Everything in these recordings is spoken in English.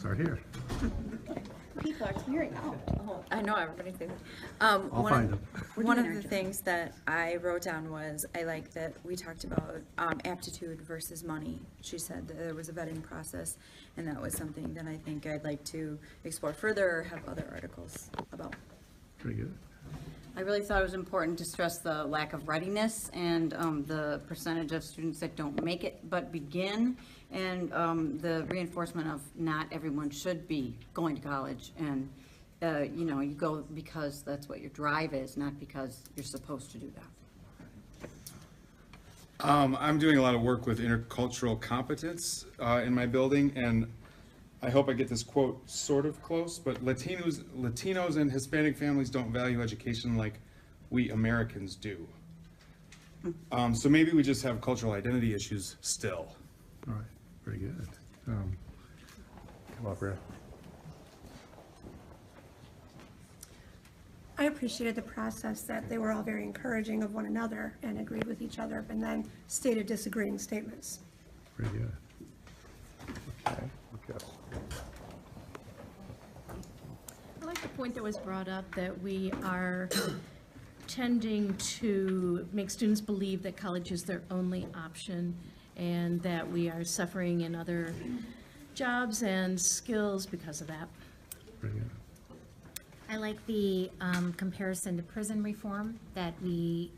articles are here. People are clearing out. Oh, I know everybody thinks. I'll find them. One of the things that I wrote down was I like that we talked about aptitude versus money. She said that there was a vetting process, and that was something that I think I'd like to explore further or have other articles about. Pretty good. I really thought it was important to stress the lack of readiness and the percentage of students that don't make it but begin, and the reinforcement of not everyone should be going to college, and you know, you go because that's what your drive is, not because you're supposed to do that. I'm doing a lot of work with intercultural competence in my building, and I hope I get this quote sort of close, but Latinos and Hispanic families don't value education like we Americans do. So maybe we just have cultural identity issues still. All right, very good. Come up, Brad. I appreciated the process that they were all very encouraging of one another and agreed with each other, and then stated disagreeing statements. Very good. Okay, okay. I like the point that was brought up that we are tending to make students believe that college is their only option, and that we are suffering in other jobs and skills because of that. Very good. I like the comparison to prison reform, that we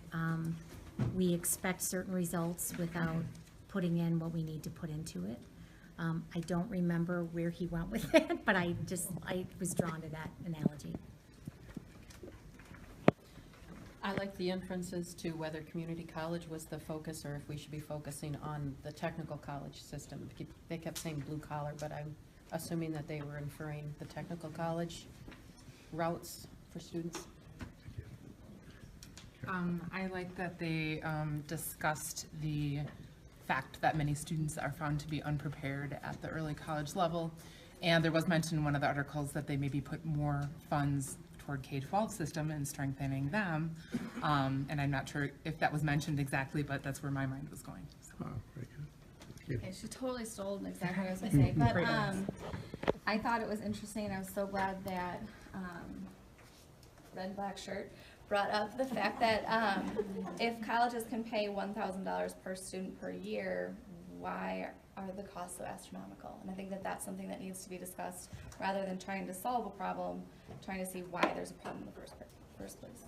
expect certain results without putting in what we need to put into it. I don't remember where he went with it, but I was drawn to that analogy. I like the inferences to whether community college was the focus or if we should be focusing on the technical college system. They kept saying blue collar, but I'm assuming that they were inferring the technical college routes for students. I like that they discussed the fact that many students are found to be unprepared at the early college level, and there was mentioned in one of the articles that they maybe put more funds toward K-12 system and strengthening them, and I'm not sure if that was mentioned exactly, but that's where my mind was going. So. Oh, very good. Okay, she totally stole exactly what I was gonna say, but I thought it was interesting. I was so glad that red and black shirt brought up the fact that if colleges can pay $1,000 per student per year, why are the costs so astronomical? And I think that that's something that needs to be discussed rather than trying to solve a problem, trying to see why there's a problem in the first place.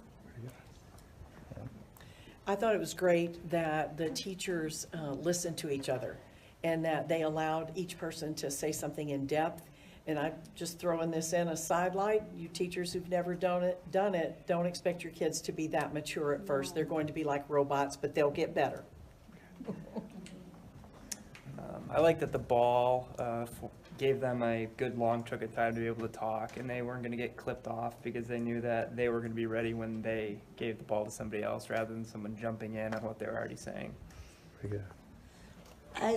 I thought it was great that the teachers listened to each other and that they allowed each person to say something in depth. And I'm just throwing this in a sidelight. You teachers who've never done it, don't expect your kids to be that mature at first. They're going to be like robots, but they'll get better. I like that the ball gave them a good long chunk of time to be able to talk, and they weren't going to get clipped off because they knew that they were going to be ready when they gave the ball to somebody else rather than someone jumping in on what they were already saying. Very good.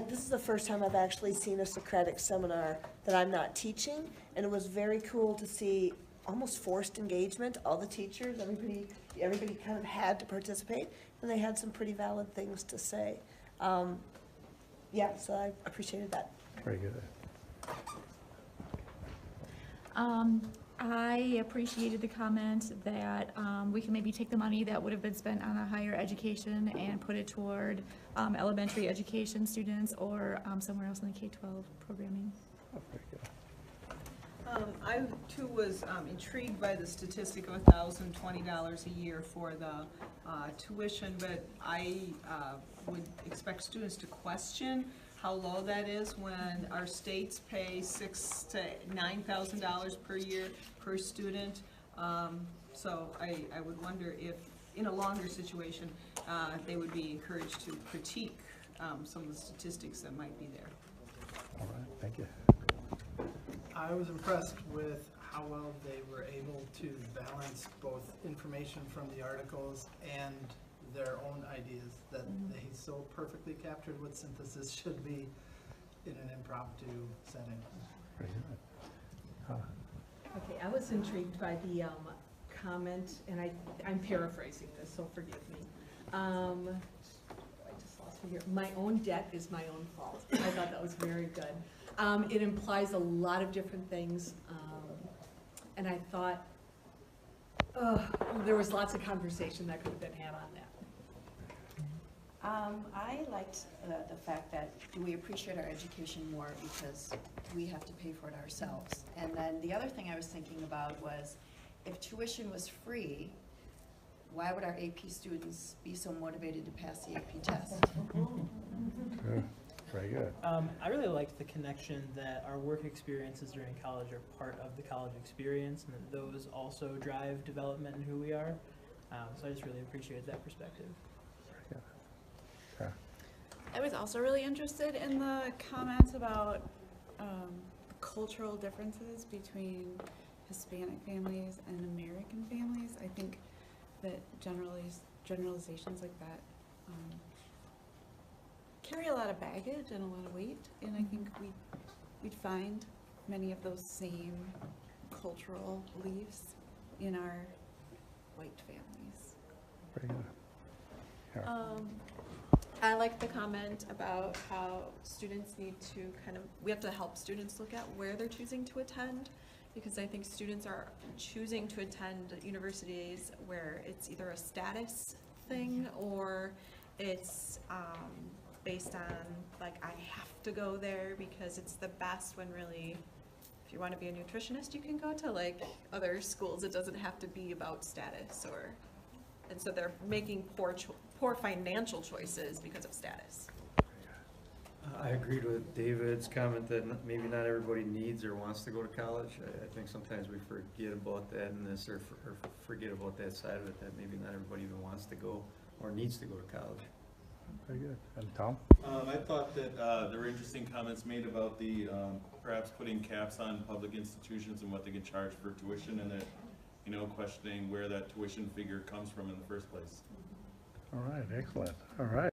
This is the first time I've actually seen a Socratic Seminar that I'm not teaching, and it was very cool to see almost forced engagement. All the teachers, everybody kind of had to participate, and they had some pretty valid things to say. Yeah, so I appreciated that. Very good. I appreciated the comment that we can maybe take the money that would have been spent on a higher education and put it toward elementary education students or somewhere else in the K-12 programming. Oh, very good. I too was intrigued by the statistic of $1,020 a year for the tuition, but I would expect students to question how low that is when our states pay $6,000 to $9,000 per year per student. So I would wonder if, in a longer situation, they would be encouraged to critique some of the statistics that might be there. All right, thank you. I was impressed with how well they were able to balance both information from the articles and their own ideas, that they so perfectly captured what synthesis should be in an impromptu setting. Very good. Okay, I was intrigued by the comment, and I'm paraphrasing this, so forgive me. I just lost my here. My own debt is my own fault. I thought that was very good. It implies a lot of different things, and I thought, there was lots of conversation that could have been had on that. I liked the fact that do we appreciate our education more because we have to pay for it ourselves. And then the other thing I was thinking about was if tuition was free, why would our AP students be so motivated to pass the AP test? Good. Very good. I really liked the connection that our work experiences during college are part of the college experience, and that those also drive development in who we are. So I just really appreciated that perspective. I was also really interested in the comments about cultural differences between Hispanic families and American families. I think that generalizations like that carry a lot of baggage and a lot of weight, and I think we'd find many of those same cultural beliefs in our white families. Very good. Yeah. I like the comment about how students need to we have to help students look at where they're choosing to attend, because I think students are choosing to attend universities where it's either a status thing or it's based on like, I have to go there because it's the best, when really, if you want to be a nutritionist, you can go to like other schools. It doesn't have to be about status and so they're making poor financial choices because of status. I agreed with David's comment that maybe not everybody needs or wants to go to college. I think sometimes we forget about that in this, or forget about that side of it, that maybe not everybody even wants to go or needs to go to college. Very good. And Tom? I thought that there were interesting comments made about the perhaps putting caps on public institutions and what they can charge for tuition, and that, you know, questioning where that tuition figure comes from in the first place. All right, excellent. All right.